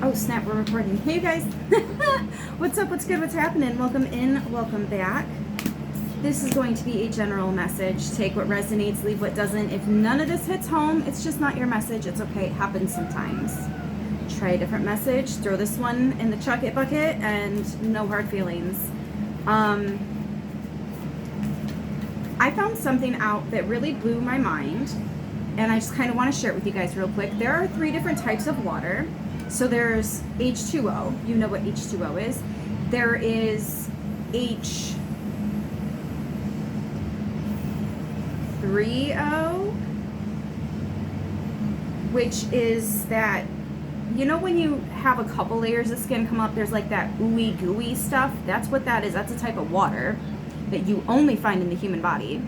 Oh snap, we're recording. Hey you guys. What's up, what's good, what's happening? Welcome in, welcome back. This is going to be a general message. Take what resonates, leave what doesn't. If none of this hits home, it's just not your message. It's okay, it happens sometimes. Try a different message, throw this one in the chuck it bucket, and no hard feelings. I found something out that really blew my mind, and I just kind of want to share it with you guys real quick. There are 3 different types of water. So there's H2O, you know what H2O is. There is H3O, which is that, you know when you have a couple layers of skin come up, there's like that ooey gooey stuff? That's what that is. That's a type of water that you only find in the human body.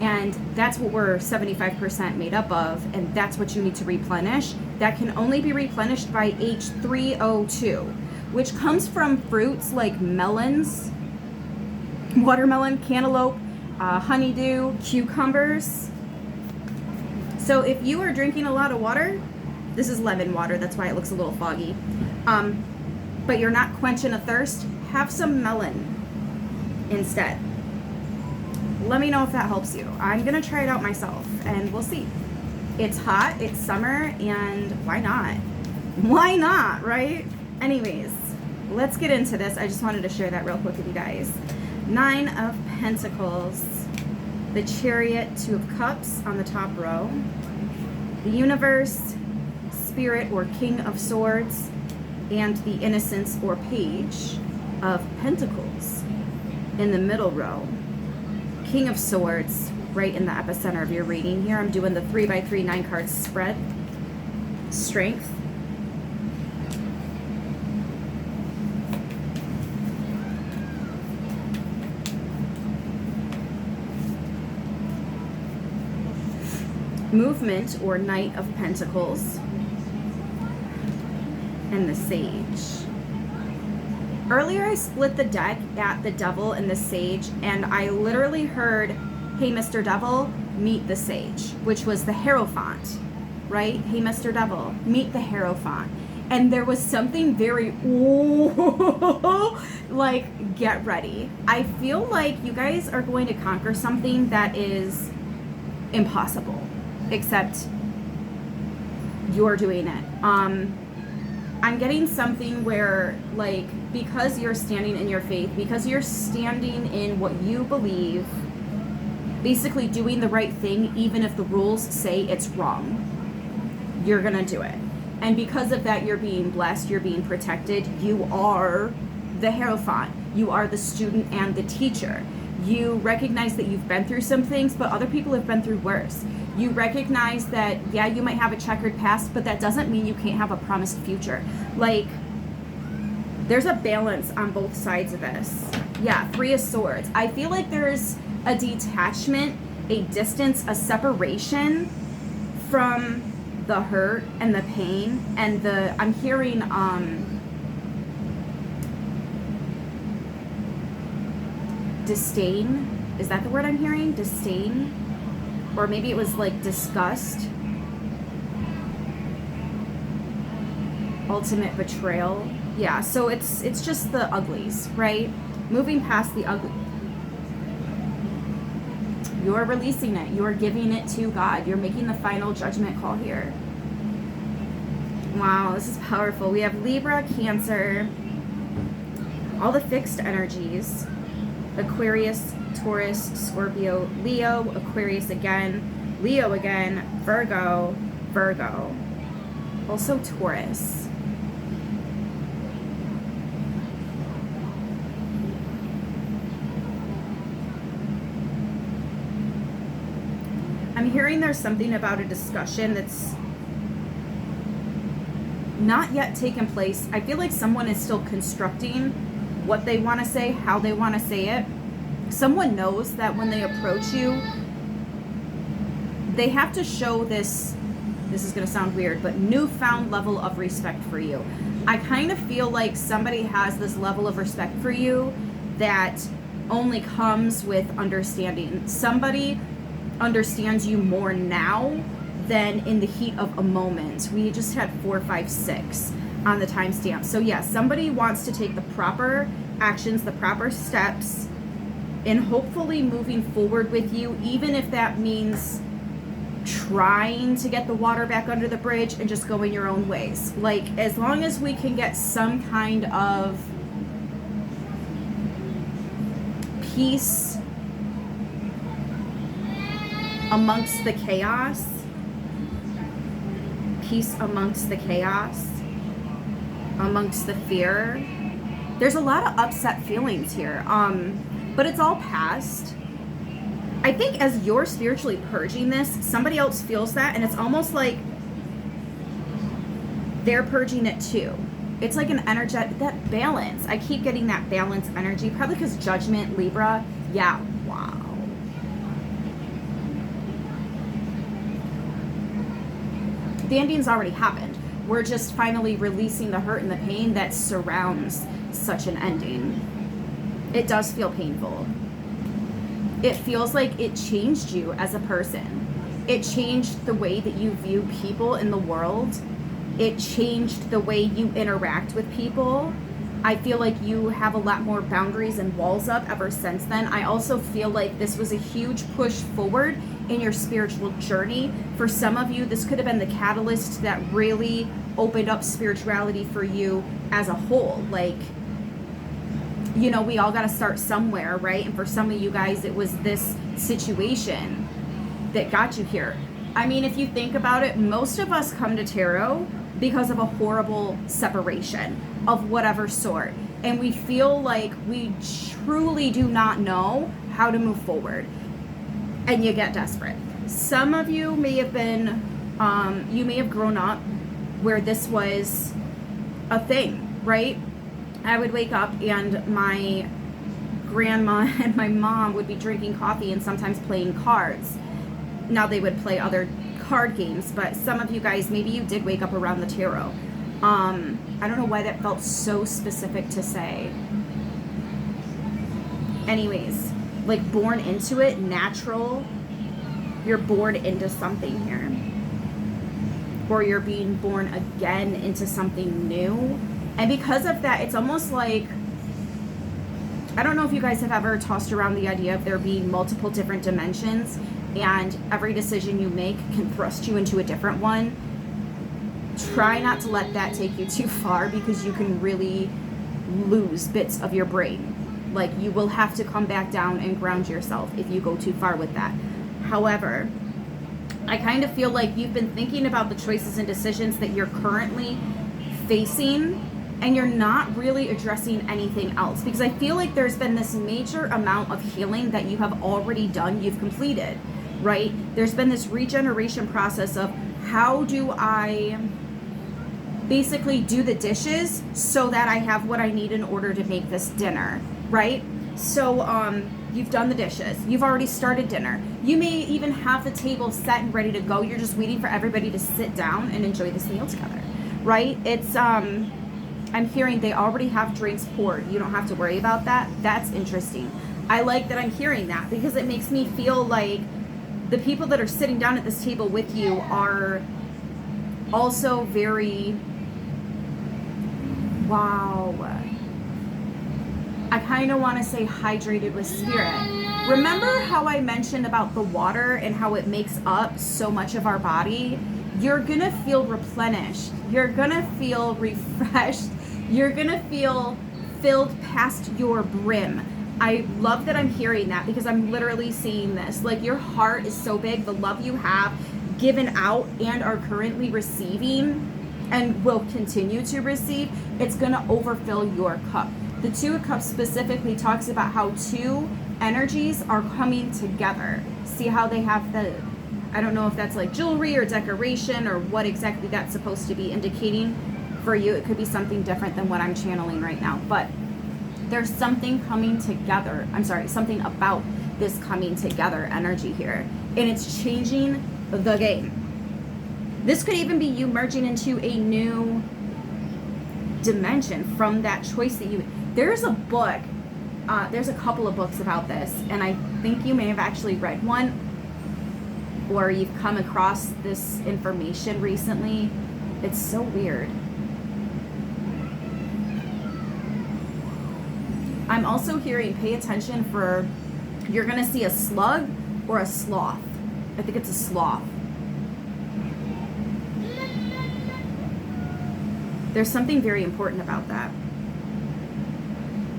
And that's what we're 75% made up of, and that's what you need to replenish. That can only be replenished by H3O2, which comes from fruits like melons, watermelon, cantaloupe, honeydew, cucumbers. So if you are drinking a lot of water, this is lemon water, that's why it looks a little foggy, but you're not quenching a thirst, have some melon instead. Let me know if that helps you. I'm gonna try it out myself and we'll see. It's hot, it's summer, and why not? Why not, right? Anyways, let's get into this. I just wanted to share that real quick with you guys. 9 of Pentacles, the Chariot, 2 of Cups on the top row, the Universe, Spirit or King of Swords, and the Innocence or Page of Pentacles in the middle row. King of Swords right in the epicenter of your reading here. I'm doing the 3x3 9 cards spread. Strength. Movement or Knight of Pentacles. And the Sage. Earlier I split the deck at the Devil and the Sage, and I literally heard, hey Mr. Devil, meet the Sage, which was the Hierophant, right? Hey Mr. Devil, meet the Hierophant. And there was something very, like, get ready. I feel like you guys are going to conquer something that is impossible, except you're doing it. I'm getting something where, like, because you're standing in your faith, because you're standing in what you believe, basically doing the right thing, even if the rules say it's wrong, you're gonna do it. And because of that, you're being blessed, you're being protected. You are the Hierophant. You are the student and the teacher. You recognize that you've been through some things, but other people have been through worse. You recognize that, yeah, you might have a checkered past, but that doesn't mean you can't have a promised future. Like, there's a balance on both sides of this. Yeah, 3 of Swords. I feel like there's a detachment, a distance, a separation from the hurt and the pain and I'm hearing, disdain. Is that the word I'm hearing? Disdain? Or maybe it was like disgust. Ultimate betrayal. Yeah, so it's just the uglies, right? Moving past the ugly. You're releasing it. You're giving it to God. You're making the final judgment call here. Wow, this is powerful. We have Libra, Cancer, all the fixed energies. Aquarius, Taurus, Scorpio, Leo, Aquarius again, Leo again, Virgo, Virgo. Also Taurus. I'm hearing there's something about a discussion that's not yet taken place. I feel like someone is still constructing what they want to say, how they want to say it. Someone knows that when they approach you, they have to show this is going to sound weird, but newfound level of respect for you. I kind of feel like somebody has this level of respect for you that only comes with understanding. Somebody understands you more now than in the heat of a moment. We just had 4, 5, 6. on the timestamp. So yes, somebody wants to take the proper actions, the proper steps, and hopefully moving forward with you, even if that means trying to get the water back under the bridge and just going your own ways. Like, as long as we can get some kind of peace amongst the chaos, peace amongst the chaos, amongst the fear. There's a lot of upset feelings here, but it's all past. I think as you're spiritually purging this, somebody else feels that, and it's almost like they're purging it too. It's like an energetic, that balance. I keep getting that balance energy, probably because Judgment, Libra. Yeah, wow. The ending's already happened. We're just finally releasing the hurt and the pain that surrounds such an ending. It does feel painful. It feels like it changed you as a person. It changed the way that you view people in the world. It changed the way you interact with people. I feel like you have a lot more boundaries and walls up ever since then. I also feel like this was a huge push forward in your spiritual journey. For some of you, this could have been the catalyst that really opened up spirituality for you as a whole. Like, you know, we all got to start somewhere, right? And for some of you guys, it was this situation that got you here. I mean, if you think about it, most of us come to tarot because of a horrible separation of whatever sort. And we feel like we truly do not know how to move forward. And you get desperate. Some of you may have been, you may have grown up where this was a thing, right? I would wake up and my grandma and my mom would be drinking coffee and sometimes playing cards. Now they would play other card games, but some of you guys, maybe you did wake up around the tarot. I don't know why that felt so specific to say. Anyways, like born into it, natural. You're born into something here. Or you're being born again into something new. And because of that, it's almost like, I don't know if you guys have ever tossed around the idea of there being multiple different dimensions and every decision you make can thrust you into a different one. Try not to let that take you too far, because you can really lose bits of your brain. Like, you will have to come back down and ground yourself if you go too far with that. However, I kind of feel like you've been thinking about the choices and decisions that you're currently facing, and you're not really addressing anything else, because I feel like there's been this major amount of healing that you have already done, you've completed, right? There's been this regeneration process of, how do I basically do the dishes so that I have what I need in order to make this dinner, right? So you've done the dishes, you've already started dinner, you may even have the table set and ready to go, you're just waiting for everybody to sit down and enjoy this meal together, right? It's I'm hearing they already have drinks poured, you don't have to worry about that. That's interesting. I like that I'm hearing that, because it makes me feel like the people that are sitting down at this table with you are also very, wow, I kind of want to say hydrated with spirit. Remember how I mentioned about the water and how it makes up so much of our body? You're going to feel replenished. You're going to feel refreshed. You're going to feel filled past your brim. I love that I'm hearing that, because I'm literally seeing this. Like, your heart is so big, the love you have given out and are currently receiving and will continue to receive, it's going to overfill your cup. The Two of Cups specifically talks about how two energies are coming together. See how they have the, I don't know if that's like jewelry or decoration or what exactly that's supposed to be indicating for you. It could be something different than what I'm channeling right now, but there's something coming together. I'm sorry, something about this coming together energy here, and it's changing the game. This could even be you merging into a new dimension from that choice that you, there's a book, there's a couple of books about this, and I think you may have actually read one, or you've come across this information recently. It's so weird. I'm also hearing pay attention for, you're going to see a slug or a sloth. I think it's a sloth. There's something very important about that.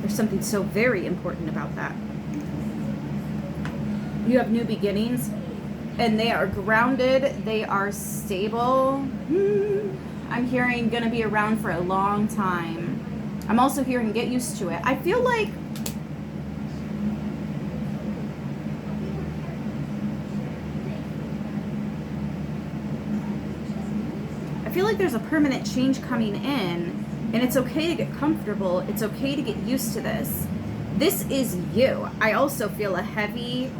There's something so very important about that. You have new beginnings, and they are grounded. They are stable. I'm hearing going to be around for a long time. I'm also hearing get used to it. I feel like there's a permanent change coming in, and it's okay to get comfortable. It's okay to get used to this. This is you. I also feel a heavy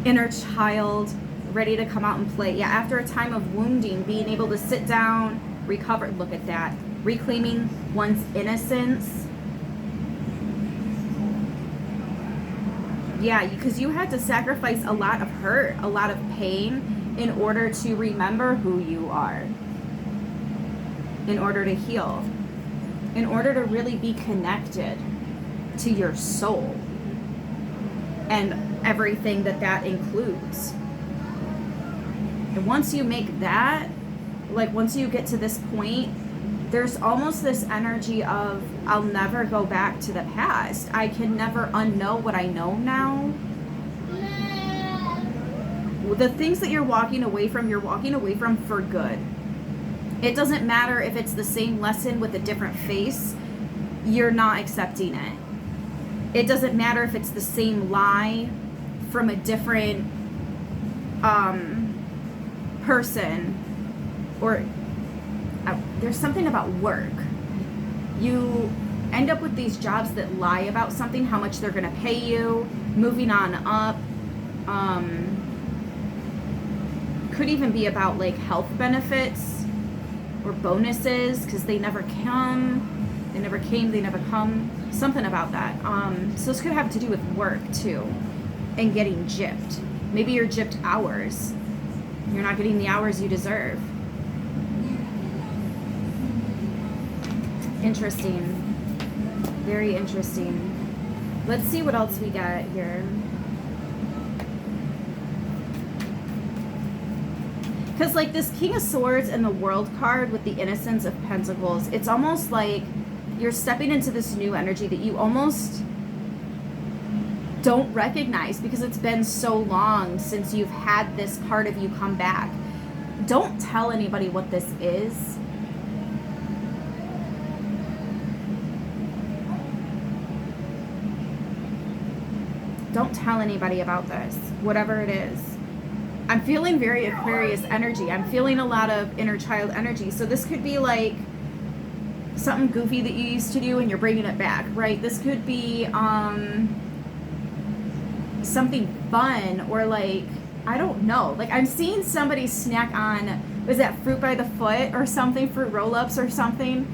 inner child ready to come out and play. Yeah, after a time of wounding, being able to sit down, recover. Look at that. Reclaiming one's innocence. Yeah, because you had to sacrifice a lot of hurt, a lot of pain in order to remember who you are. In order to heal, in order to really be connected to your soul and everything that includes. And once you make that, like once you get to this point, there's almost this energy of, I'll never go back to the past. I can never unknow what I know now. The things that you're walking away from for good. It doesn't matter if it's the same lesson with a different face, you're not accepting it. It doesn't matter if it's the same lie from a different person, or there's something about work. You end up with these jobs that lie about something, how much they're going to pay you, moving on up. Could even be about like health benefits or bonuses, because they never come, they never come, something about that. So this could have to do with work too, and getting gypped. Maybe you're gypped hours. You're not getting the hours you deserve. Interesting. Very interesting. Let's see what else we got here. Because like this King of Swords and the World card with the Innocence of Pentacles, it's almost like you're stepping into this new energy that you almost don't recognize because it's been so long since you've had this part of you come back. Don't tell anybody what this is. Don't tell anybody about this, whatever it is. I'm feeling very Aquarius energy. I'm feeling a lot of inner child energy. So this could be like something goofy that you used to do and you're bringing it back, right? This could be something fun, or like, I don't know. Like I'm seeing somebody snack on, was that fruit by the foot or something, fruit roll-ups or something,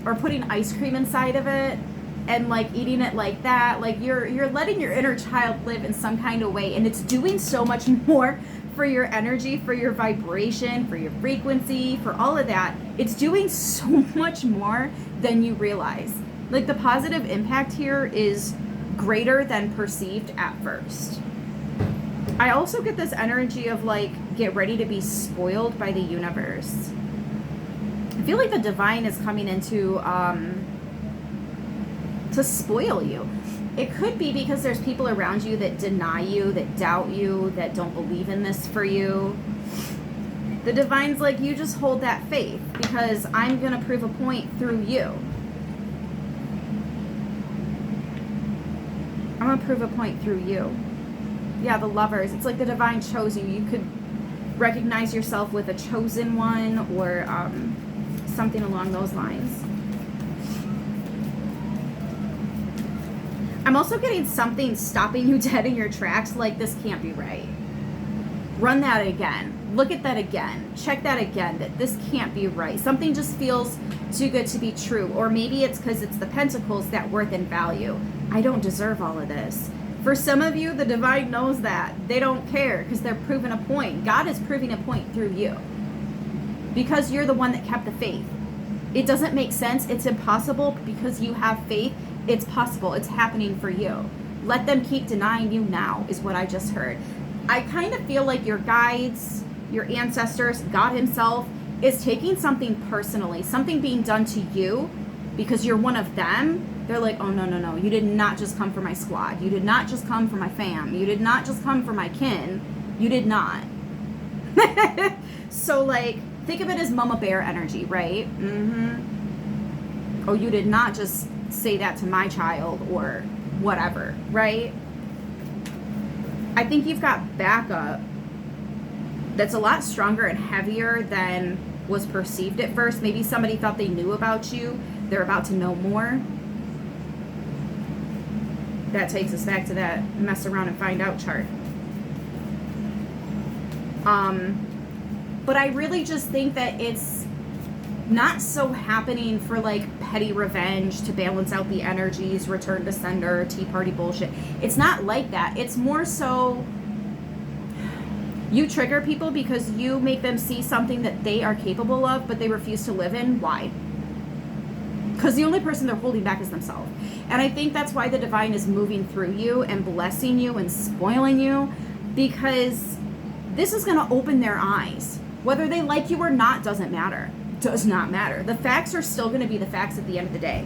or putting ice cream inside of it and like eating it like that. Like you're letting your inner child live in some kind of way, and it's doing so much more for your energy, for your vibration, for your frequency, for all of that. It's doing so much more than you realize. Like the positive impact here is greater than perceived at first. I also get this energy of like, get ready to be spoiled by the universe. I feel like the divine is coming into to spoil you. It could be because there's people around you that deny you, that doubt you, that don't believe in this for you. The divine's like, you just hold that faith because I'm going to prove a point through you. I'm going to prove a point through you. Yeah, the Lovers. It's like the divine chose you. You could recognize yourself with a chosen one, or something along those lines. I'm also getting something stopping you dead in your tracks, like this can't be right. Run that again. Look at that again. Check that again, that this can't be right. Something just feels too good to be true. Or maybe it's because it's the Pentacles, that worth and value. I don't deserve all of this. For some of you, the divine knows that. They don't care because they're proving a point. God is proving a point through you because you're the one that kept the faith. It doesn't make sense. It's impossible because you have faith. It's possible. It's happening for you. Let them keep denying you now, is what I just heard. I kind of feel like your guides, your ancestors, God himself, is taking something personally, something being done to you because you're one of them. They're like, oh, no, no, no. You did not just come for my squad. You did not just come for my fam. You did not just come for my kin. You did not. So, like, think of it as mama bear energy, right? Oh, you did not just say that to my child or whatever, right? I think you've got backup that's a lot stronger and heavier than was perceived at first. Maybe somebody thought they knew about you. They're about to know more. That takes us back to that mess around and find out chart. But I really just think that it's not so happening for like petty revenge to balance out the energies, return to sender, tea party bullshit. It's not like that. It's more so you trigger people because you make them see something that they are capable of, but they refuse to live in. Why? Because the only person they're holding back is themselves. And I think that's why the divine is moving through you and blessing you and spoiling you, because this is going to open their eyes. Whether they like you or not doesn't matter. Does not matter. The facts are still going to be the facts at the end of the day.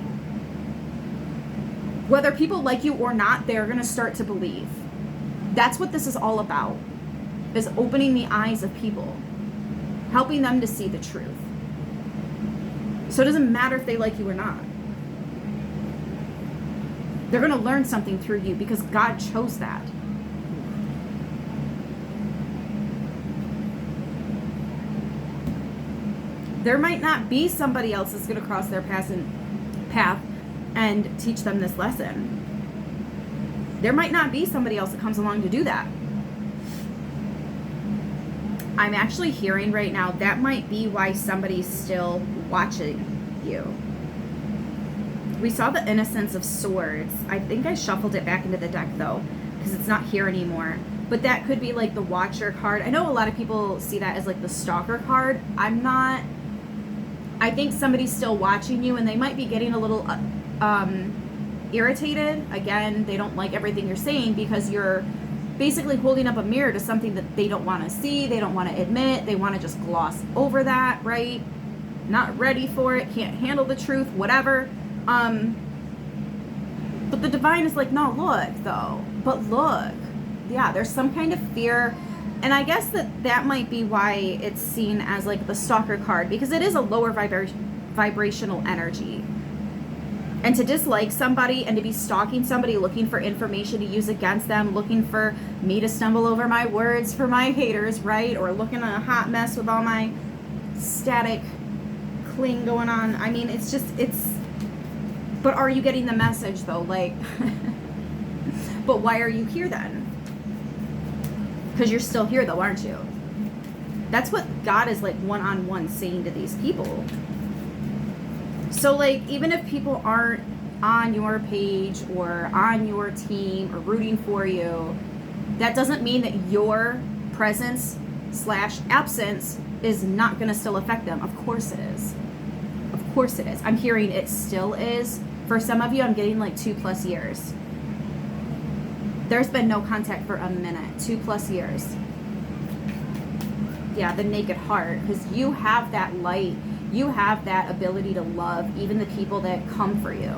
Whether people like you or not, they're going to start to believe. That's what this is all about, is opening the eyes of people, helping them to see the truth. So it doesn't matter if they like you or not. They're going to learn something through you because God chose that. There might not be somebody else that's going to cross their path and teach them this lesson. There might not be somebody else that comes along to do that. I'm actually hearing right now that might be why somebody's still watching you. We saw the Innocence of Swords. I think I shuffled it back into the deck though, because it's not here anymore. But that could be like the Watcher card. I know a lot of people see that as like the Stalker card. I'm not. I think somebody's still watching you and they might be getting a little irritated. Again, they don't like everything you're saying because you're basically holding up a mirror to something that they don't want to see, they don't want to admit, they want to just gloss over that, right? Not ready for it, can't handle the truth, whatever. But the divine is like, no, look, though. But look. Yeah, there's some kind of fear. And I guess that might be why it's seen as like the Stalker card, because it is a lower vibrational energy. And to dislike somebody and to be stalking somebody, looking for information to use against them, looking for me to stumble over my words for my haters, right? Or looking at a hot mess with all my static cling going on. I mean, it's but are you getting the message though? Like, but why are you here then? Because you're still here though, aren't you? That's what God is like one-on-one saying to these people. So like, even if people aren't on your page or on your team or rooting for you, that doesn't mean that your presence / absence is not going to still affect them. Of course it is. Of course it is. I'm hearing it still is. For some of you, I'm getting like 2+ years. There's been no contact for a minute. 2+ years. Yeah, the naked heart. Because you have that light. You have that ability to love even the people that come for you.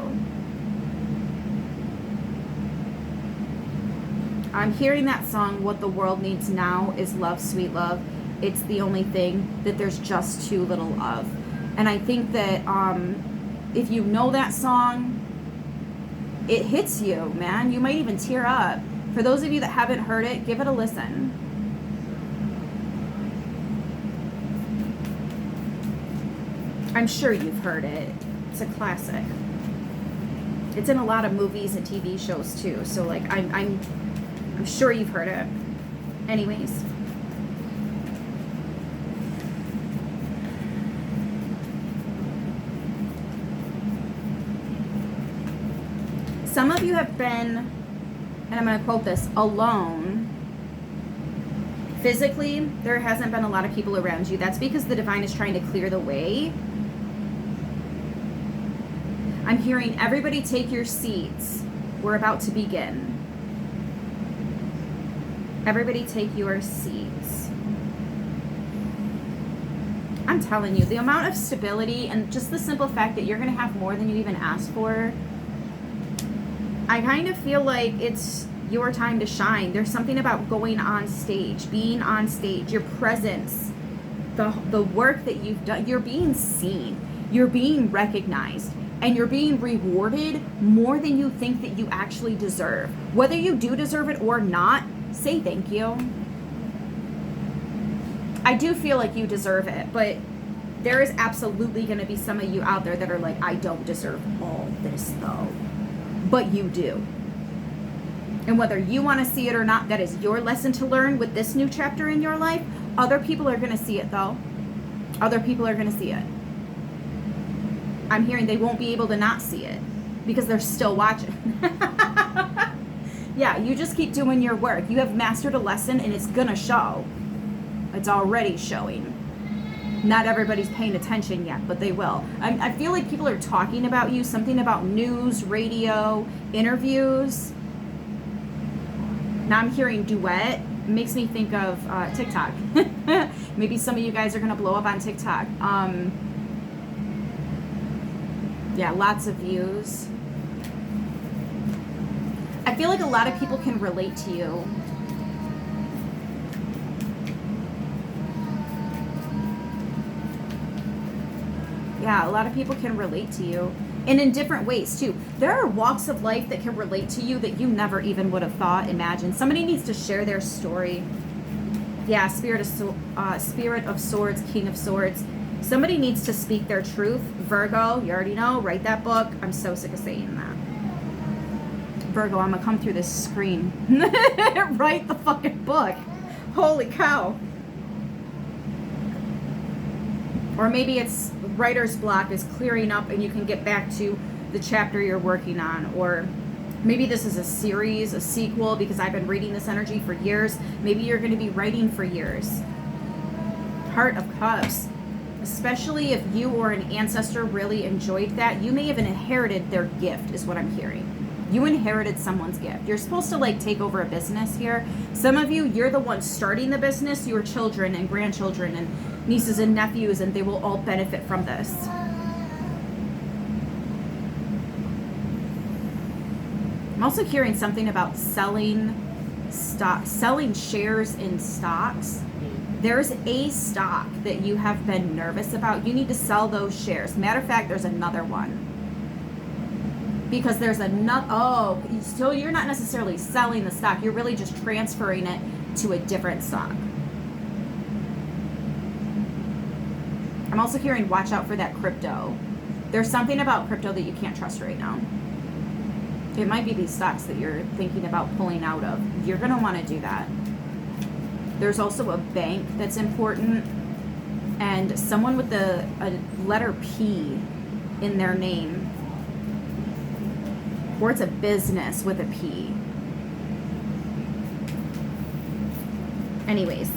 I'm hearing that song, What the World Needs Now is Love, Sweet Love. It's the only thing that there's just too little of. And I think that if you know that song, it hits you, man. You might even tear up. For those of you that haven't heard it, give it a listen. I'm sure you've heard it. It's a classic. It's in a lot of movies and TV shows too. So like I'm sure you've heard it. Anyways. Some of you have been, and I'm going to quote this, alone. Physically, there hasn't been a lot of people around you. That's because the divine is trying to clear the way. I'm hearing everybody take your seats. We're about to begin. Everybody take your seats. I'm telling you, the amount of stability and just the simple fact that you're going to have more than you even asked for, I kind of feel like it's your time to shine. There's something about going on stage, being on stage, your presence, the work that you've done. You're being seen, you're being recognized, and you're being rewarded more than you think that you actually deserve. Whether you do deserve it or not, say thank you. I do feel like you deserve it, but there is absolutely going to be some of you out there that are like, I don't deserve all this though. But you do. And whether you want to see it or not, that is your lesson to learn with this new chapter in your life. Other people are going to see it though. Other people are going to see it. I'm hearing they won't be able to not see it because they're still watching. Yeah, you just keep doing your work. You have mastered a lesson and it's going to show. It's already showing. Not everybody's paying attention yet, but they will. I feel like people are talking about you, something about news, radio, interviews. Now I'm hearing duet. It makes me think of TikTok. Maybe some of you guys are going to blow up on TikTok. Yeah, lots of views. I feel like a lot of people can relate to you. Yeah, a lot of people can relate to you. And in different ways too. There are walks of life that can relate to you that you never even would have thought, imagined. Somebody needs to share their story. Yeah, Spirit of Swords, King of Swords. Somebody needs to speak their truth. Virgo, you already know, write that book. I'm so sick of saying that. Virgo, I'm gonna come through this screen. Write the fucking book. Holy cow. Or maybe it's writer's block is clearing up and you can get back to the chapter you're working on. Or maybe this is a series, a sequel, because I've been reading this energy for years. Maybe you're going to be writing for years. Heart of Cups. Especially if you or an ancestor really enjoyed that, you may have inherited their gift, is what I'm hearing. You inherited someone's gift. You're supposed to like take over a business here. Some of you, you're the one starting the business, your children and grandchildren and nieces and nephews, and they will all benefit from this. I'm also hearing something about selling shares in stocks. There's a stock that you have been nervous about. You need to sell those shares. Matter of fact, there's another one. Because there's another, so you're not necessarily selling the stock. You're really just transferring it to a different stock. I'm also hearing watch out for that crypto. There's something about crypto that you can't trust right now. It might be these stocks that you're thinking about pulling out of. You're going to want to do that. There's also a bank that's important, and someone with a letter P in their name, or it's a business with a P. Anyways,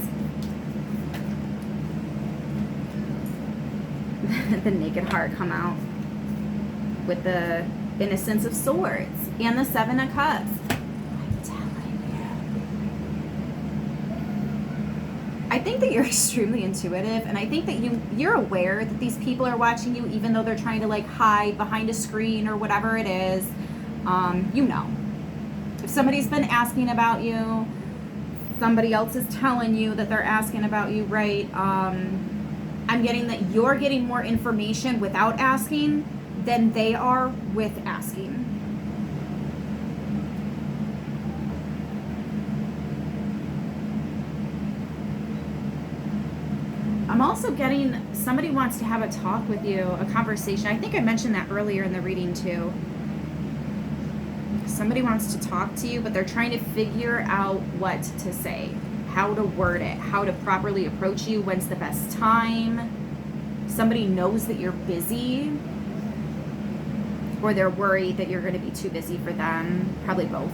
the Naked Heart come out with the Innocence of Swords and the Seven of Cups. I think that you're extremely intuitive, and I think that you're aware that these people are watching you, even though they're trying to like hide behind a screen or whatever it is. You know, if somebody's been asking about you, somebody else is telling you that they're asking about you, right? I'm getting that you're getting more information without asking than they are with asking. I'm also getting somebody wants to have a talk with you, a conversation. I think I mentioned that earlier in the reading too. Somebody wants to talk to you, but they're trying to figure out what to say, how to word it, how to properly approach you, when's the best time. Somebody knows that you're busy, or they're worried that you're going to be too busy for them. Probably both.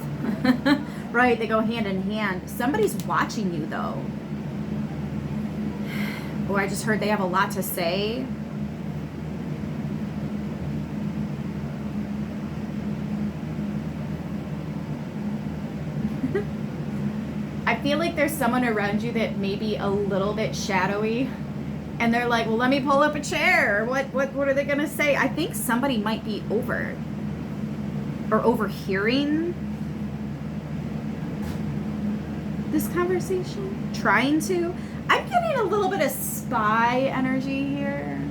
Right? They go hand in hand. Somebody's watching you though. Oh, I just heard they have a lot to say. feel like there's someone around you that may be a little bit shadowy, and they're like, well, let me pull up a chair. What are they going to say? I think somebody might be overhearing this conversation, trying to. I'm getting a little bit of spy energy here,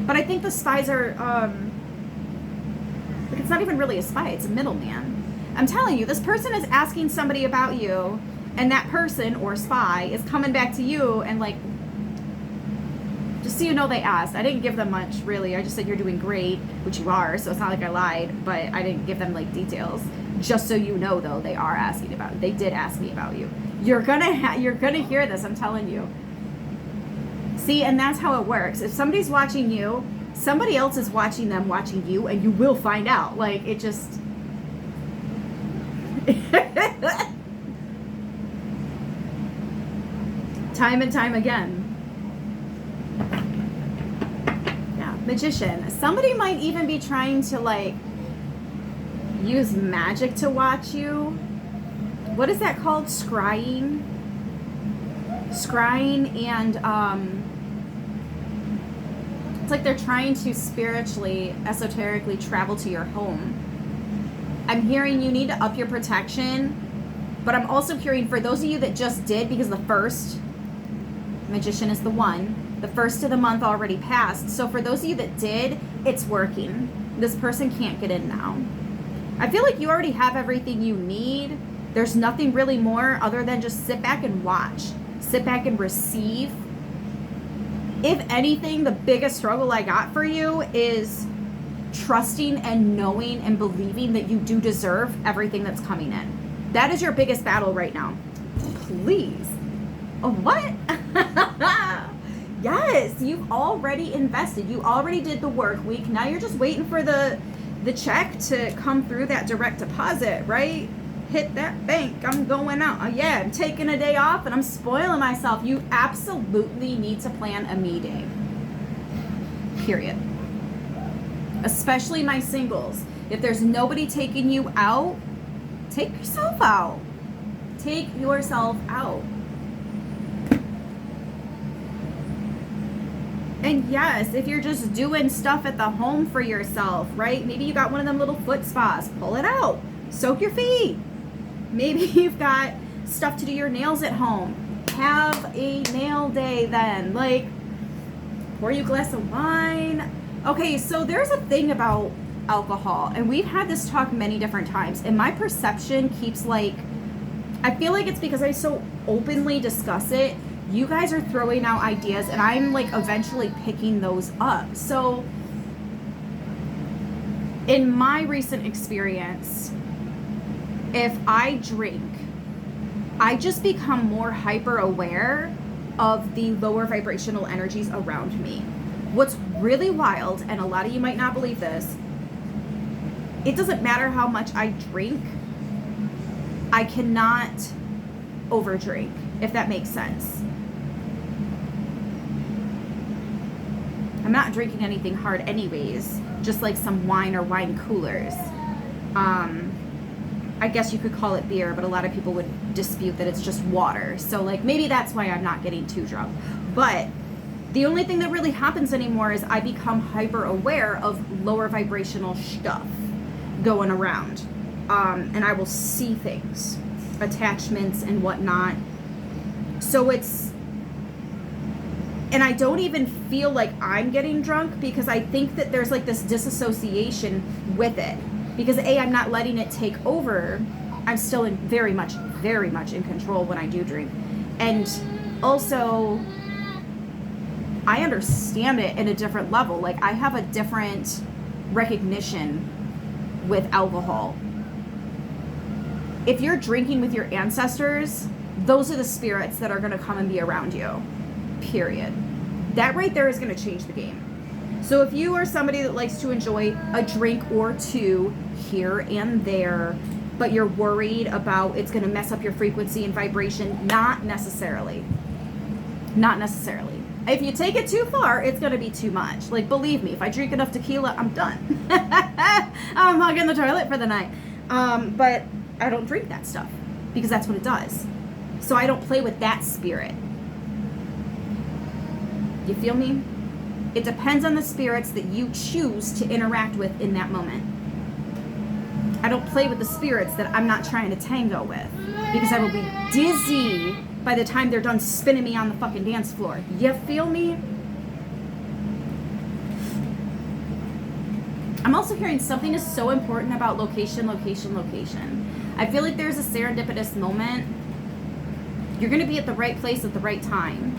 but I think the spies are, like, it's not even really a spy, it's a middleman. I'm telling you, this person is asking somebody about you, and that person or spy is coming back to you and like, just so you know, they asked. I didn't give them much, really. I just said you're doing great, which you are, so it's not like I lied, but I didn't give them like details. Just so you know, though, they are asking about it. They did ask me about you. You're gonna hear this, I'm telling you. See, and that's how it works. If somebody's watching you, somebody else is watching them watching you, and you will find out. Like, it just... time and time again. Yeah, magician. Somebody might even be trying to, like, use magic to watch you. What is that called? Scrying? Scrying, and it's like they're trying to spiritually, esoterically travel to your home. I'm hearing you need to up your protection, but I'm also hearing for those of you that just did, because the first magician is the one, the first of the month already passed. So for those of you that did, it's working. This person can't get in now. I feel like you already have everything you need. There's nothing really more other than just sit back and watch. Sit back and receive. If anything, the biggest struggle I got for you is trusting and knowing and believing that you do deserve everything that's coming in. That is your biggest battle right now. Please. Oh, what? Yes, you've already invested. You already did the work week. Now you're just waiting for the check to come through, that direct deposit, right? Hit that bank. I'm going out. Oh, yeah, I'm taking a day off and I'm spoiling myself. You absolutely need to plan a me day. Period. Especially my singles. If there's nobody taking you out, take yourself out. Take yourself out. And yes, if you're just doing stuff at the home for yourself, right? Maybe you got one of them little foot spas. Pull it out. Soak your feet. Maybe you've got stuff to do your nails at home. Have a nail day then. Like, pour you a glass of wine. Okay, so there's a thing about alcohol, and we've had this talk many different times, and my perception keeps, like, I feel like it's because I so openly discuss it. You guys are throwing out ideas, and I'm, like, eventually picking those up. So in my recent experience, if I drink, I just become more hyper aware of the lower vibrational energies around me. What's really wild, and a lot of you might not believe this, it doesn't matter how much I drink, I cannot overdrink, if that makes sense. I'm not drinking anything hard anyways, just like some wine or wine coolers. I guess you could call it beer, but a lot of people would dispute that it's just water. So, like, maybe that's why I'm not getting too drunk. But the only thing that really happens anymore is I become hyper aware of lower vibrational stuff going around. And I will see things, attachments and whatnot. So it's, and I don't even feel like I'm getting drunk because I think that there's like this disassociation with it. Because A, I'm not letting it take over. I'm still very much in control when I do drink. And also, I understand it in a different level. Like, I have a different recognition with alcohol. If you're drinking with your ancestors, those are the spirits that are going to come and be around you. Period. That right there is going to change the game. So if you are somebody that likes to enjoy a drink or two here and there, but you're worried about it's going to mess up your frequency and vibration, not necessarily. Not necessarily. If you take it too far, it's going to be too much. Like, believe me, if I drink enough tequila, I'm done. I'm hugging the toilet for the night. But I don't drink that stuff because that's what it does. So I don't play with that spirit. You feel me? It depends on the spirits that you choose to interact with in that moment. I don't play with the spirits that I'm not trying to tango with, because I will be dizzy by the time they're done spinning me on the fucking dance floor. You feel me? I'm also hearing something is so important about location, location, location. I feel like there's a serendipitous moment. You're going to be at the right place at the right time.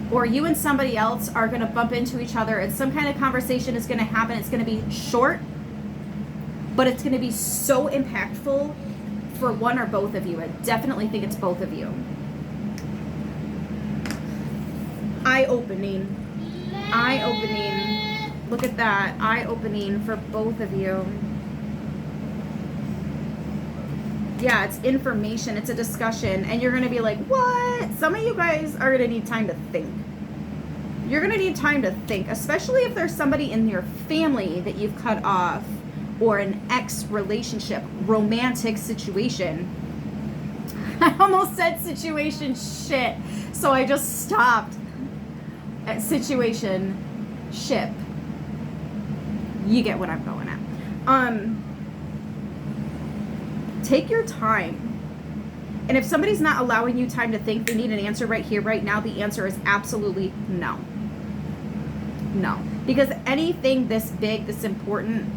Or you and somebody else are going to bump into each other and some kind of conversation is going to happen. It's going to be short, but it's going to be so impactful for one or both of you. I definitely think it's both of you. Eye-opening. Eye-opening. Look at that. Eye-opening for both of you. Yeah, it's information. It's a discussion. And you're going to be like, what? Some of you guys are going to need time to think. You're going to need time to think, especially if there's somebody in your family that you've cut off, or an ex relationship, romantic situation. I almost said situation shit, so I just stopped at situation ship. You get what I'm going at. Take your time. And if somebody's not allowing you time to think, they need an answer right here, right now, the answer is absolutely no. No. Because anything this big, this important,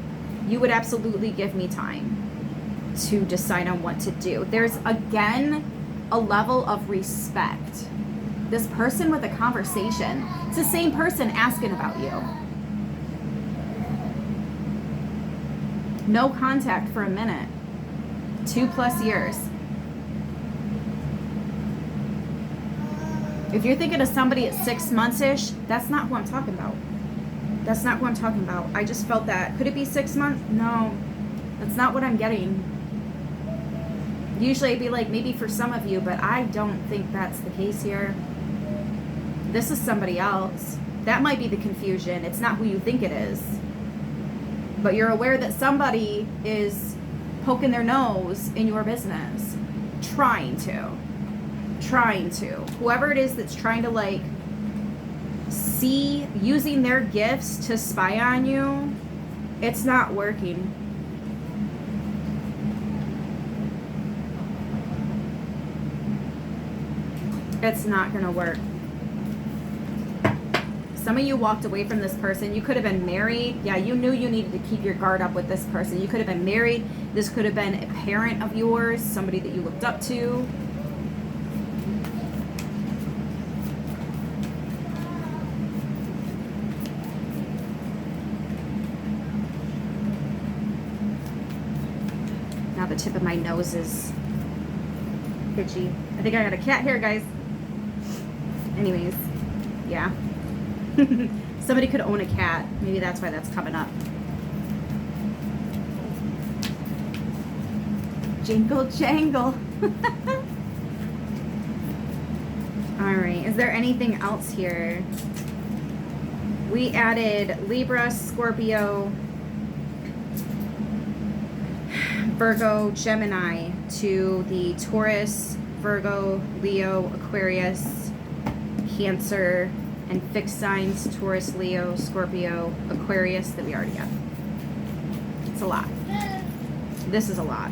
you would absolutely give me time to decide on what to do. There's, again, a level of respect. This person with a conversation, it's the same person asking about you. No contact for a minute. 2+ years. If you're thinking of somebody at 6 months-ish, that's not who I'm talking about. That's not who I'm talking about. I just felt that. Could it be 6 months? No. That's not what I'm getting. Usually it'd be like maybe for some of you, but I don't think that's the case here. This is somebody else. That might be the confusion. It's not who you think it is. But you're aware that somebody is poking their nose in your business. Trying to. Whoever it is that's trying to, like, see, using their gifts to spy on you, it's not working. It's not gonna work. Some of you walked away from this person. You could have been married. Yeah, you knew you needed to keep your guard up with this person. You could have been married. This could have been a parent of yours, somebody that you looked up to. Now the tip of my nose is itchy. I think I got a cat hair, guys. Anyways, yeah. Somebody could own a cat. Maybe that's why that's coming up. Jingle jangle. Alright, is there anything else here? We added Libra, Scorpio, Virgo, Gemini to the Taurus, Virgo, Leo, Aquarius, Cancer, and fixed signs, Taurus, Leo, Scorpio, Aquarius, that we already have. It's a lot. This is a lot.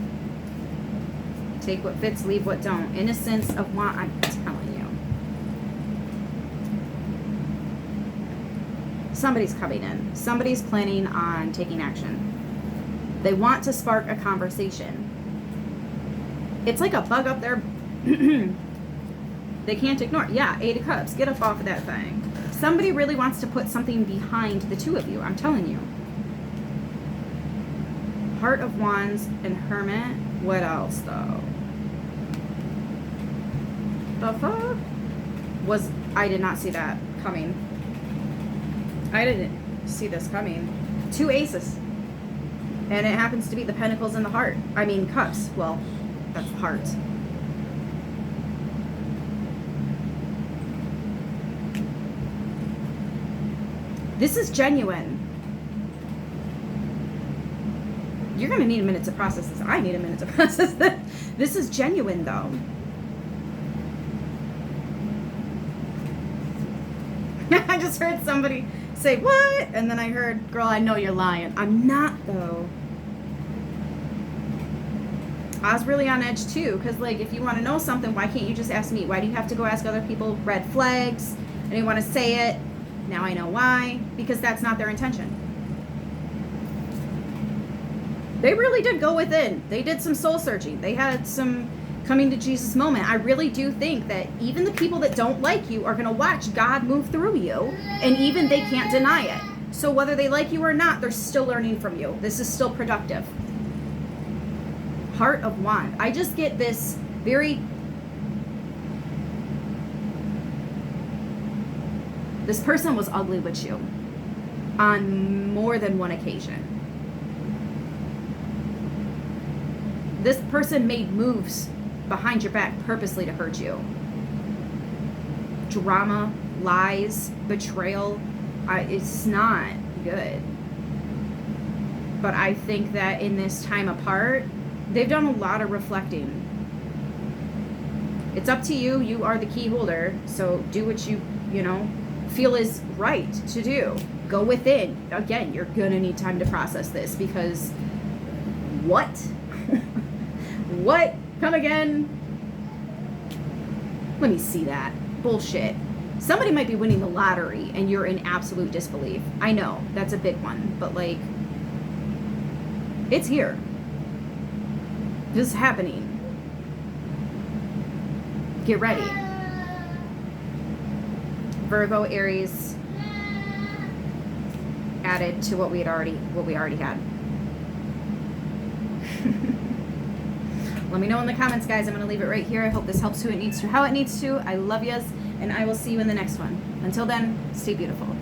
Take what fits, leave what don't. Innocence of want, I'm telling you. Somebody's coming in. Somebody's planning on taking action. They want to spark a conversation. It's like a bug up there. They can't ignore it. Yeah, 8 of Cups. Get up off of that thing. Somebody really wants to put something behind the two of you. I'm telling you. Heart of Wands and Hermit. What else, though? The fuck? I did not see that coming. I didn't see this coming. 2 aces. And it happens to be the Pentacles and the Heart. I mean, Cups. Well, that's the Heart. This is genuine. You're going to need a minute to process this. I need a minute to process this. This is genuine, though. just heard somebody say, what? And then I heard, girl, I know you're lying. I'm not, though. I was really on edge, too, because, like, if you want to know something, why can't you just ask me? Why do you have to go ask other people red flags? I didn't want to say it. Now I know why. Because that's not their intention. They really did go within. They did some soul searching. They had some coming to Jesus moment. I really do think that even the people that don't like you are going to watch God move through you, and even they can't deny it. So whether they like you or not, they're still learning from you. This is still productive. Heart of Wand. I just get this very... This person was ugly with you on more than one occasion. This person made moves behind your back purposely to hurt you. Drama, lies, betrayal. It's not good. But I think that in this time apart, they've done a lot of reflecting. It's up to you. You are the key holder. So do what you feel is right to do. Go within. Again, you're going to need time to process this because what? What? Come again? Let me see that. Bullshit. Somebody might be winning the lottery and you're in absolute disbelief. I know, that's a big one. But, like, it's here. This is happening. Get ready. Virgo, Aries added to what we already had. Let me know in the comments, guys. I'm going to leave it right here. I hope this helps how it needs to. I love yous, and I will see you in the next one. Until then, stay beautiful.